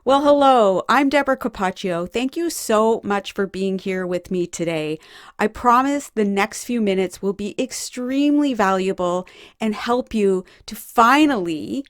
Well, hello, I'm Deborah Capaccio. Thank you so much for being here with me today. I promise the next few minutes will be extremely valuable and help you to finally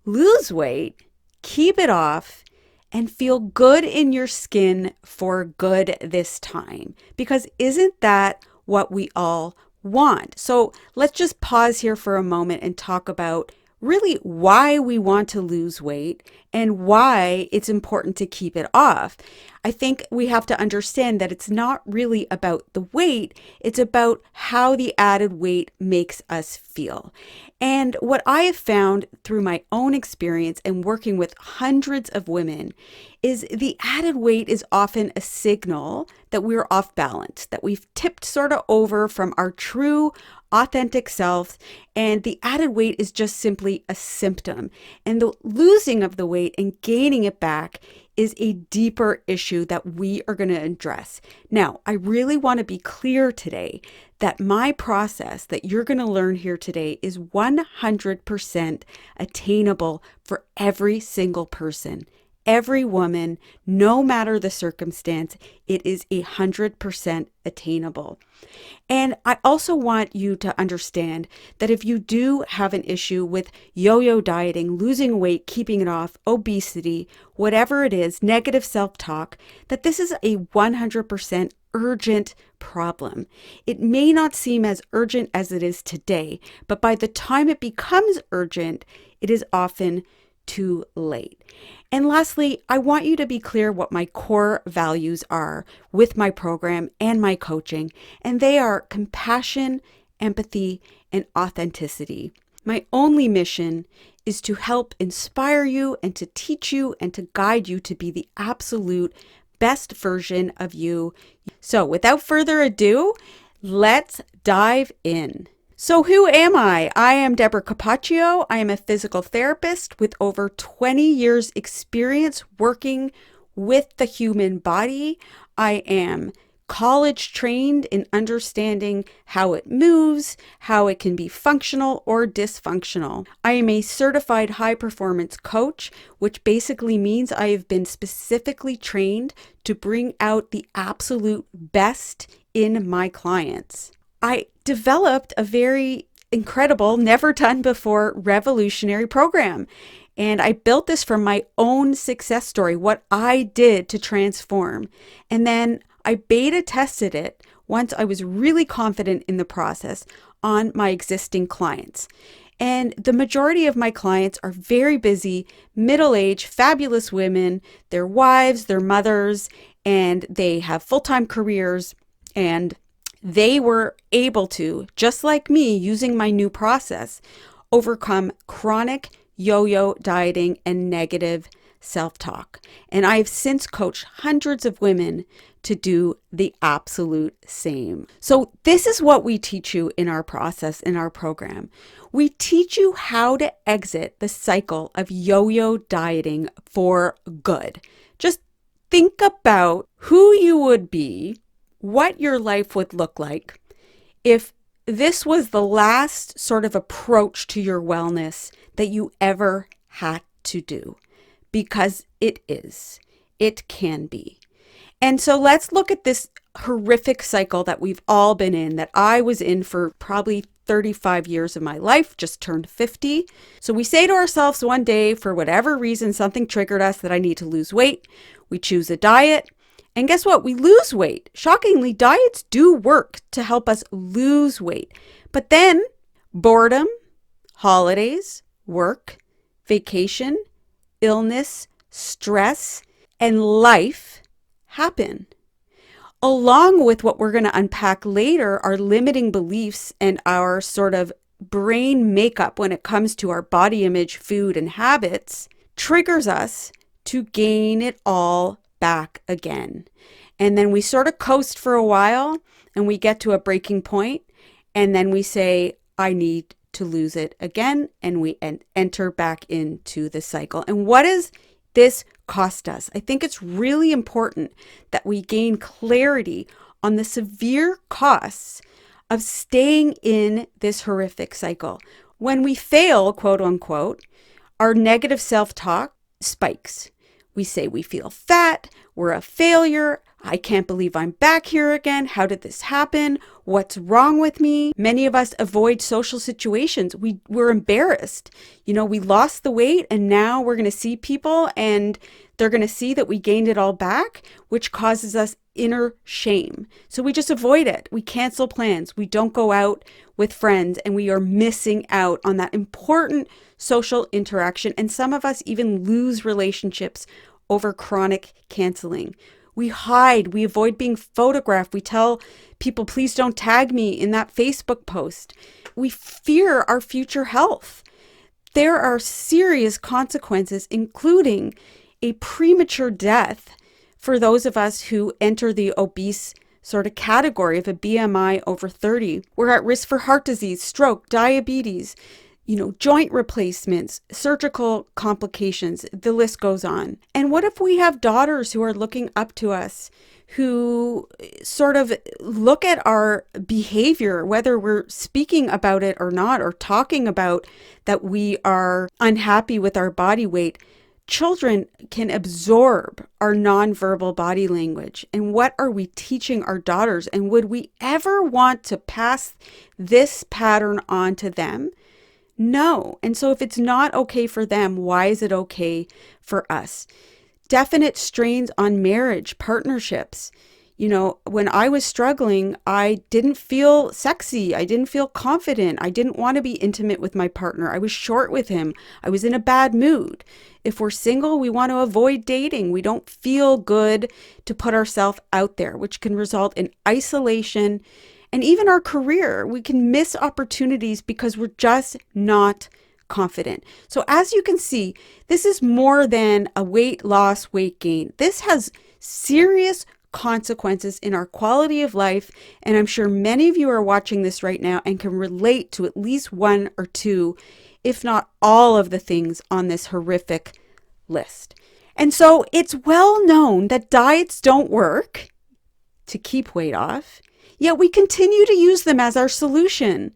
lose weight, keep it off, and feel good in your skin for good this time. Because isn't that what we all want? So let's just pause here for a moment and talk about really why we want to lose weight and why it's important to keep it off. I think we have to understand that it's not really about the weight, it's about how the added weight makes us feel. And what I have found through my own experience and working with hundreds of women is the added weight is often a signal that we're off balance, that we've tipped sort of over from our true authentic selves, and the added weight is just simply a symptom. And the losing of the weight and gaining it back is a deeper issue that we are going to address. Now, I really want to be clear today that my process that you're going to learn here today is 100% attainable for every single person. Every woman, no matter the circumstance, it is 100% attainable. And I also want you to understand that if you do have an issue with yo-yo dieting, losing weight, keeping it off, obesity, whatever it is, negative self-talk, that this is a 100% urgent problem. It may not seem as urgent as it is today, but by the time it becomes urgent, it is often too late. And lastly, I want you to be clear what my core values are with my program and my coaching, and they are compassion, empathy, and authenticity. My only mission is to help inspire you and to teach you and to guide you to be the absolute best version of you. So without further ado, let's dive in. So who am I? I am Deborah Capaccio. I am a physical therapist with over 20 years experience working with the human body. I am college trained in understanding how it moves, how it can be functional or dysfunctional. I am a certified high performance coach, which basically means I have been specifically trained to bring out the absolute best in my clients. I developed a very incredible, never done before revolutionary program. And I built this from my own success story, what I did to transform. And then I beta tested it once I was really confident in the process on my existing clients. And the majority of my clients are very busy, middle-aged, fabulous women. They're wives, they're mothers, and they have full-time careers, and they were able to, just like me, using my new process, overcome chronic yo-yo dieting and negative self-talk. And I have since coached hundreds of women to do the absolute same. So this is what we teach you in our process, in our program. We teach you how to exit the cycle of yo-yo dieting for good. Just think about who you would be, what your life would look like if this was the last sort of approach to your wellness that you ever had to do. Because it is. It can be. And so let's look at this horrific cycle that we've all been in, that I was in for probably 35 years of my life, just turned 50. So we say to ourselves one day, for whatever reason, something triggered us that I need to lose weight. We choose a diet. And guess what? We lose weight. Shockingly, diets do work to help us lose weight. But then boredom, holidays, work, vacation, illness, stress, and life happen. Along with what we're going to unpack later, our limiting beliefs and our sort of brain makeup when it comes to our body image, food, and habits triggers us to gain it all back again. And then we sort of coast for a while and we get to a breaking point, and then we say, I need to lose it again, and we enter back into the cycle. And what does this cost us? I think it's really important that we gain clarity on the severe costs of staying in this horrific cycle. When we fail, quote unquote, our negative self-talk spikes. We say we feel fat, we're a failure, I can't believe I'm back here again. How did this happen? What's wrong with me? Many of us avoid social situations. We're embarrassed. We lost the weight and now we're going to see people and they're going to see that we gained it all back, which causes us inner shame. So we just avoid it. We cancel plans. We don't go out with friends and we are missing out on that important social interaction. And some of us even lose relationships over chronic canceling. We hide, we avoid being photographed. We tell people, please don't tag me in that Facebook post. We fear our future health. There are serious consequences, including a premature death for those of us who enter the obese sort of category of a BMI over 30. We're at risk for heart disease, stroke, diabetes, joint replacements, surgical complications, the list goes on. And what if we have daughters who are looking up to us, who sort of look at our behavior, whether we're speaking about it or not, or talking about that we are unhappy with our body weight? Children can absorb our nonverbal body language. And what are we teaching our daughters? And would we ever want to pass this pattern on to them? No. And so if it's not okay for them, why is it okay for us? Definite strains on marriage, partnerships. When I was struggling, I didn't feel sexy. I didn't feel confident. I didn't want to be intimate with my partner. I was short with him. I was in a bad mood. If we're single, we want to avoid dating. We don't feel good to put ourselves out there, which can result in isolation. And even our career, we can miss opportunities because we're just not confident. So as you can see, this is more than a weight loss, weight gain. This has serious consequences in our quality of life. And I'm sure many of you are watching this right now and can relate to at least one or two, if not all of the things on this horrific list. And so it's well known that diets don't work to keep weight off. Yet we continue to use them as our solution.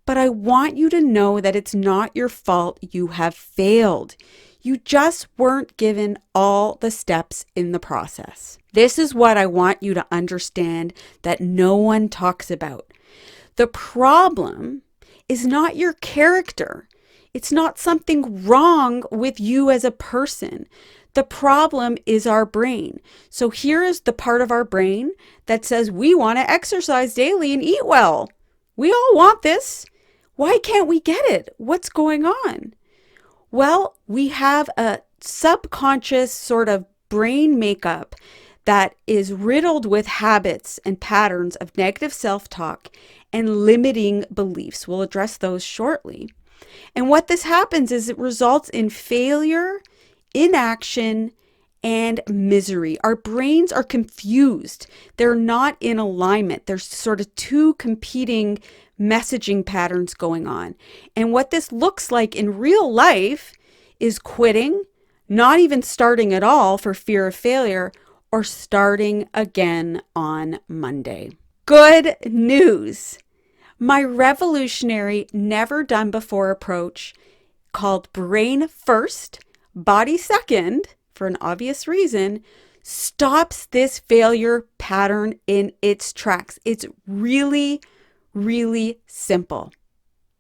But I want you to know that it's not your fault. You have failed. You just weren't given all the steps in the process. This is what I want you to understand that no one talks about. The problem is not your character. It's not something wrong with you as a person. The problem is our brain. So here is the part of our brain that says we want to exercise daily and eat well. We all want this. Why can't we get it? What's going on? Well, we have a subconscious sort of brain makeup that is riddled with habits and patterns of negative self-talk and limiting beliefs. We'll address those shortly. And what this happens is it results in failure, inaction, and misery. Our brains are confused. They're not in alignment. There's sort of two competing messaging patterns going on. And what this looks like in real life is quitting, not even starting at all for fear of failure, or starting again on Monday. Good news. My revolutionary, never done before approach called Brain First, Body Second, for an obvious reason, stops this failure pattern in its tracks. It's really, really simple.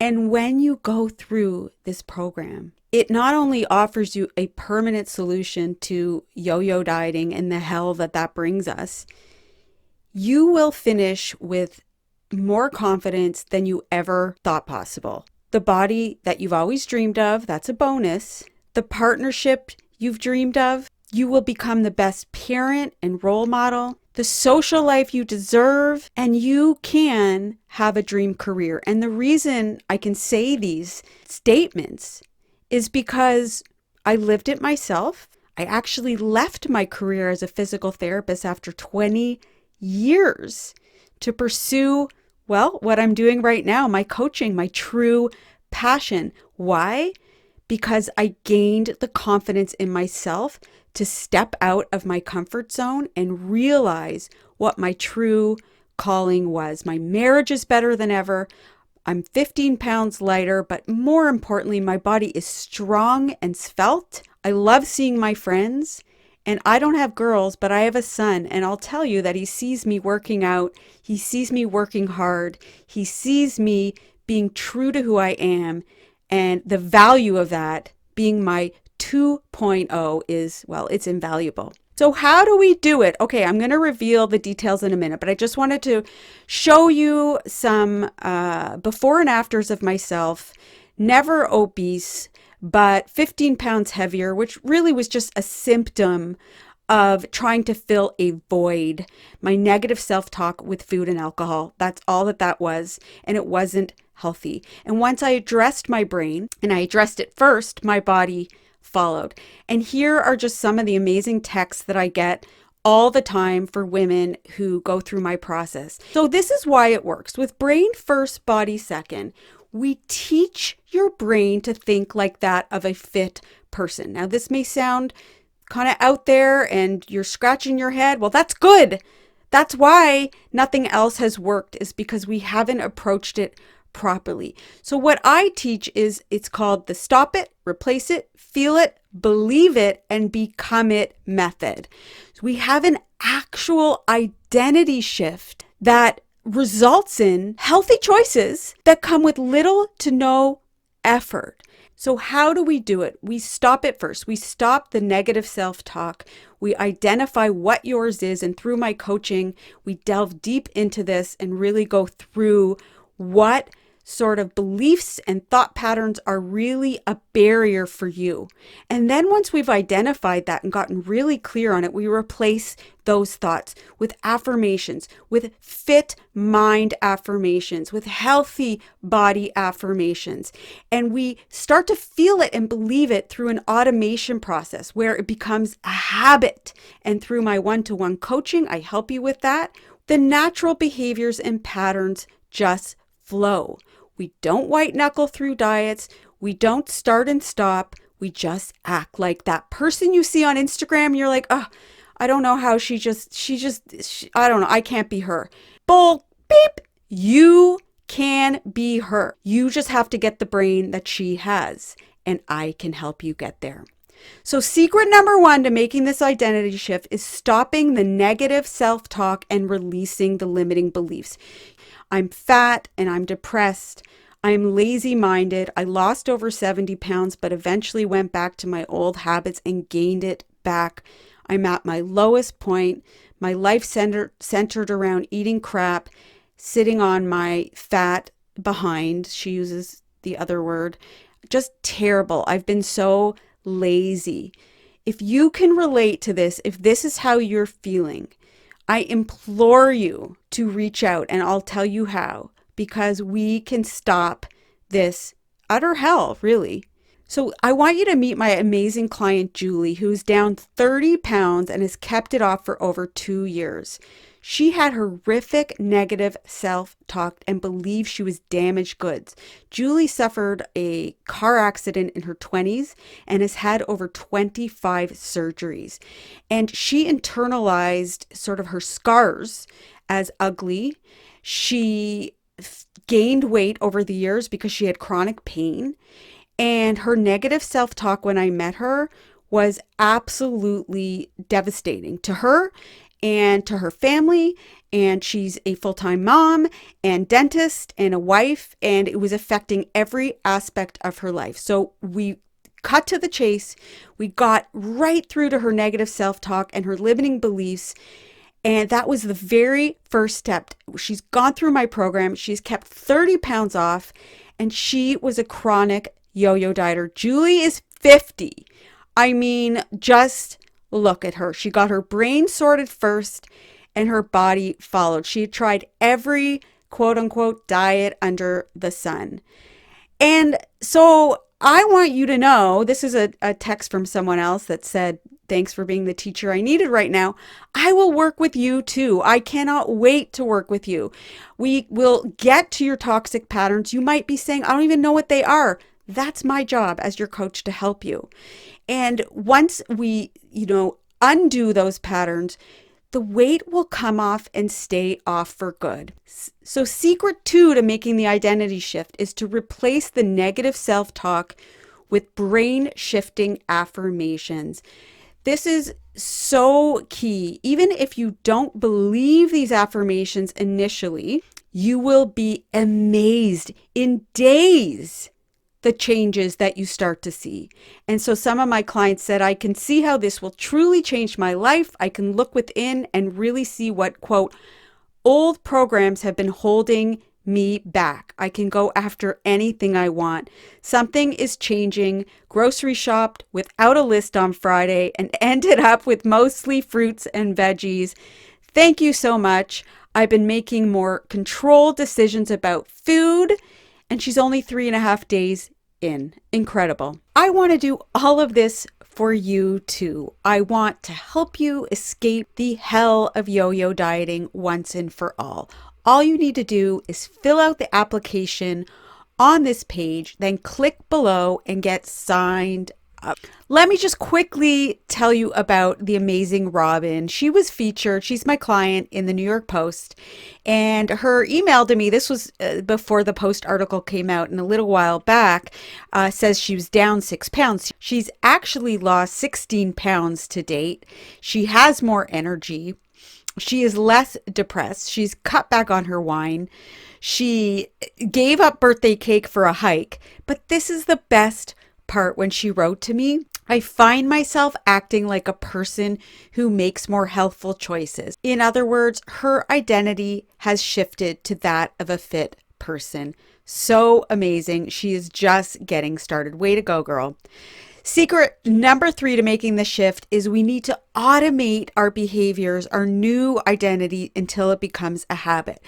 And when you go through this program, it not only offers you a permanent solution to yo-yo dieting and the hell that brings us, you will finish with more confidence than you ever thought possible. The body that you've always dreamed of, that's a bonus. The partnership you've dreamed of, you will become the best parent and role model, the social life you deserve, and you can have a dream career. And the reason I can say these statements is because I lived it myself. I actually left my career as a physical therapist after 20 years to pursue, well, what I'm doing right now, my coaching, my true passion. Why? Because I gained the confidence in myself to step out of my comfort zone and realize what my true calling was. My marriage is better than ever. I'm 15 pounds lighter, but more importantly, my body is strong and svelte. I love seeing my friends. And I don't have girls, but I have a son. And I'll tell you that he sees me working out. He sees me working hard. He sees me being true to who I am. And the value of that being my 2.0 is, well, it's invaluable. So how do we do it? Okay, I'm going to reveal the details in a minute, but I just wanted to show you some before and afters of myself, never obese, but 15 pounds heavier, which really was just a symptom of trying to fill a void, my negative self-talk with food and alcohol. That's all that was, and it wasn't healthy. And once I addressed my brain, and I addressed it first, my body followed. And here are just some of the amazing texts that I get all the time for women who go through my process. So this is why it works. With brain first, body second, we teach your brain to think like that of a fit person. Now, this may sound kind of out there and you're scratching your head. Well, that's good. That's why nothing else has worked, is because we haven't approached it properly. So what I teach is, it's called the stop it, replace it, feel it, believe it, and become it method. So we have an actual identity shift that results in healthy choices that come with little to no effort. So how do we do it? We stop it first. We stop the negative self-talk. We identify what yours is. And through my coaching, we delve deep into this and really go through what sort of beliefs and thought patterns are really a barrier for you. And then once we've identified that and gotten really clear on it, we replace those thoughts with affirmations, with fit mind affirmations, with healthy body affirmations. And we start to feel it and believe it through an automation process where it becomes a habit. And through my one-to-one coaching, I help you with that. The natural behaviors and patterns just flow. We don't white knuckle through diets. We don't start and stop. We just act like that person you see on Instagram. You're like, oh, I don't know how she I don't know. I can't be her. Bull, beep. You can be her. You just have to get the brain that she has, and I can help you get there. So secret number one to making this identity shift is stopping the negative self-talk and releasing the limiting beliefs. I'm fat and I'm depressed. I'm lazy-minded. I lost over 70 pounds, but eventually went back to my old habits and gained it back. I'm at my lowest point. My life centered around eating crap, sitting on my fat behind. She uses the other word. Just terrible. I've been so lazy. If you can relate to this, if this is how you're feeling, I implore you to reach out, and I'll tell you how, because we can stop this utter hell, really. So I want you to meet my amazing client, Julie, who's down 30 pounds and has kept it off for over 2 years. She had horrific negative self-talk and believed she was damaged goods. Julie suffered a car accident in her 20s and has had over 25 surgeries. And she internalized sort of her scars as ugly. She gained weight over the years because she had chronic pain. And her negative self-talk when I met her was absolutely devastating to her and to her family. And she's a full-time mom and dentist and a wife, and it was affecting every aspect of her life. So we cut to the chase. We got right through to her negative self-talk and her limiting beliefs. And that was the very first step. She's gone through my program. She's kept 30 pounds off, and she was a chronic yo-yo dieter. Julie is 50. I mean, just look at her. She got her brain sorted first and her body followed. She had tried every quote unquote diet under the sun. And so I want you to know, this is a text from someone else that said, thanks for being the teacher I needed right now. I will work with you too. I cannot wait to work with you. We will get to your toxic patterns. You might be saying, I don't even know what they are. That's my job as your coach to help you. And once we, undo those patterns, the weight will come off and stay off for good. So secret two to making the identity shift is to replace the negative self-talk with brain shifting affirmations. This is so key. Even if you don't believe these affirmations initially, you will be amazed in days the changes that you start to see. And so some of my clients said, I can see how this will truly change my life. I can look within and really see what, quote, old programs have been holding me back. I can go after anything I want. Something is changing. Grocery shopped without a list on Friday and ended up with mostly fruits and veggies. Thank you so much. I've been making more controlled decisions about food, and she's only 3.5 days in. Incredible. I want to do all of this for you too. I want to help you escape the hell of yo-yo dieting once and for all. All you need to do is fill out the application on this page, then click below and get signed up. Let me just quickly tell you about the amazing Robin. She was featured, she's my client, in the New York Post, and her email to me, this was before the Post article came out and a little while back, says she was down 6 pounds. She's actually lost 16 pounds to date. She has more energy. She is less depressed. She's cut back on her wine. She gave up birthday cake for a hike. But this is the best part when she wrote to me. I find myself acting like a person who makes more healthful choices. In other words, her identity has shifted to that of a fit person. So amazing. She is just getting started. Way to go, girl. Secret number 3 to making the shift is we need to automate our behaviors, our new identity, until it becomes a habit.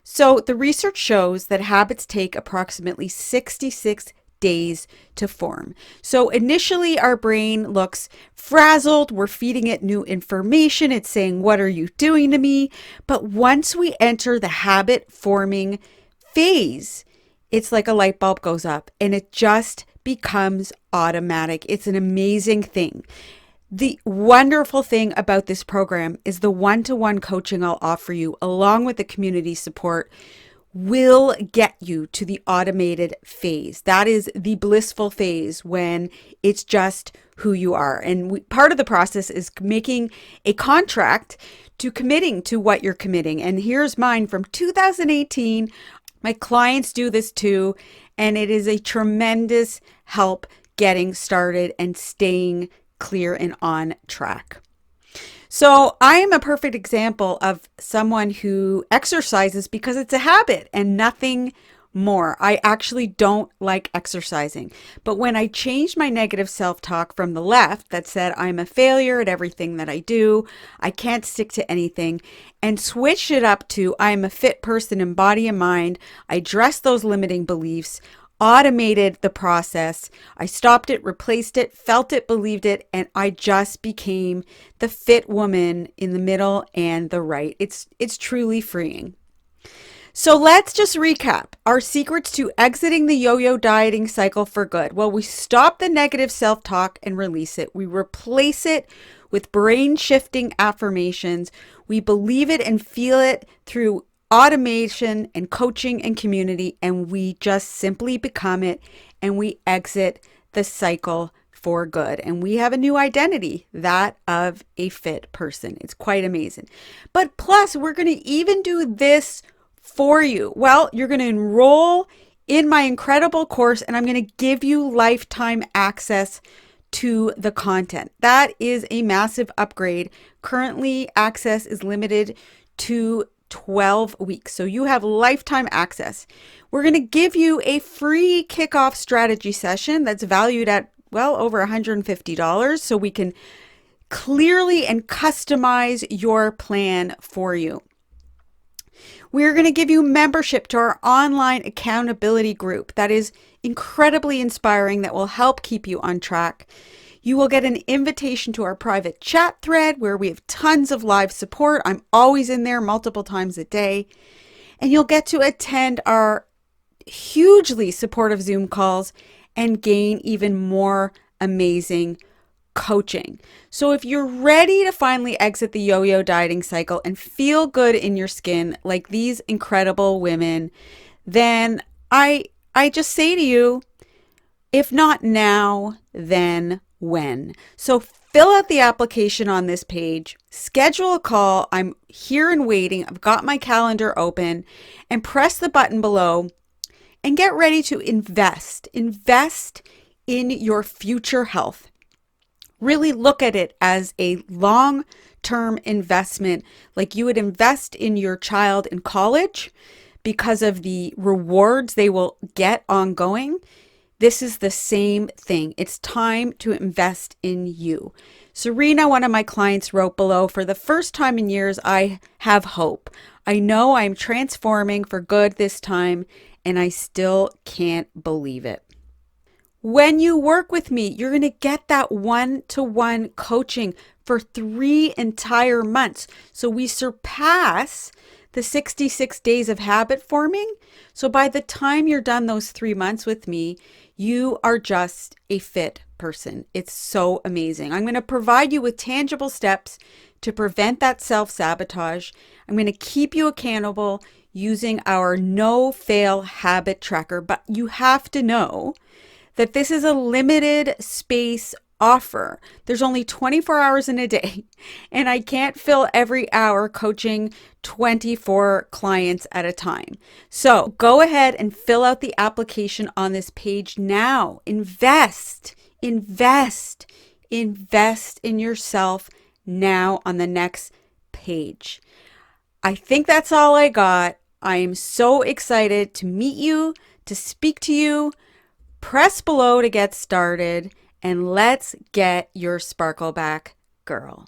So the research shows that habits take approximately 66 days to form. So initially our brain looks frazzled. We're feeding it new information. It's saying, what are you doing to me? But once we enter the habit forming phase, it's like a light bulb goes up and it just becomes automatic. It's an amazing thing. The wonderful thing about this program is the one-to-one coaching I'll offer you, along with the community support, will get you to the automated phase. That is the blissful phase when it's just who you are. And part of the process is making a contract to committing to what you're committing. And here's mine from 2018. My clients do this too, and it is a tremendous help getting started and staying clear and on track. So I am a perfect example of someone who exercises because it's a habit and nothing more. I actually don't like exercising. But when I changed my negative self-talk from the left that said I'm a failure at everything that I do, I can't stick to anything, and switched it up to I'm a fit person in body and mind, I addressed those limiting beliefs, automated the process, I stopped it, replaced it, felt it, believed it, and I just became the fit woman in the middle and the right. It's truly freeing. So let's just recap our secrets to exiting the yo-yo dieting cycle for good. Well, we stop the negative self-talk and release it. We replace it with brain shifting affirmations. We believe it and feel it through automation and coaching and community, and we just simply become it, and we exit the cycle for good. And we have a new identity, that of a fit person. It's quite amazing. But plus, we're going to even do this for you. Well, you're going to enroll in my incredible course, and I'm going to give you lifetime access to the content. That is a massive upgrade. Currently, access is limited to 12 weeks. So you have lifetime access. We're going to give you a free kickoff strategy session that's valued at well over $150, so we can clearly and customize your plan for you. We're going to give you membership to our online accountability group that is incredibly inspiring, that will help keep you on track. You will get an invitation to our private chat thread where we have tons of live support. I'm always in there multiple times a day. And you'll get to attend our hugely supportive Zoom calls and gain even more amazing coaching. So if you're ready to finally exit the yo-yo dieting cycle and feel good in your skin like these incredible women, then I just say to you, if not now, then when? So fill out the application on this page, schedule a call. I'm here and waiting. I've got my calendar open, and press the button below and get ready to invest. Invest in your future health. Really look at it as a long-term investment, like you would invest in your child in college because of the rewards they will get ongoing. This is the same thing. It's time to invest in you. Serena, one of my clients, wrote below, "For the first time in years, I have hope. I know I'm transforming for good this time, and I still can't believe it." When you work with me, you're going to get that one-to-one coaching for 3 entire months. So we surpass the 66 days of habit forming. So by the time you're done those 3 months with me, you are just a fit person. It's so amazing. I'm going to provide you with tangible steps to prevent that self-sabotage. I'm going to keep you accountable using our no-fail habit tracker. But you have to know that this is a limited space offer. There's only 24 hours in a day, and I can't fill every hour coaching 24 clients at a time. So go ahead and fill out the application on this page now. Invest in yourself now on the next page. I think that's all I got. I am so excited to meet you, to speak to you. Press below to get started, and let's get your sparkle back, girl.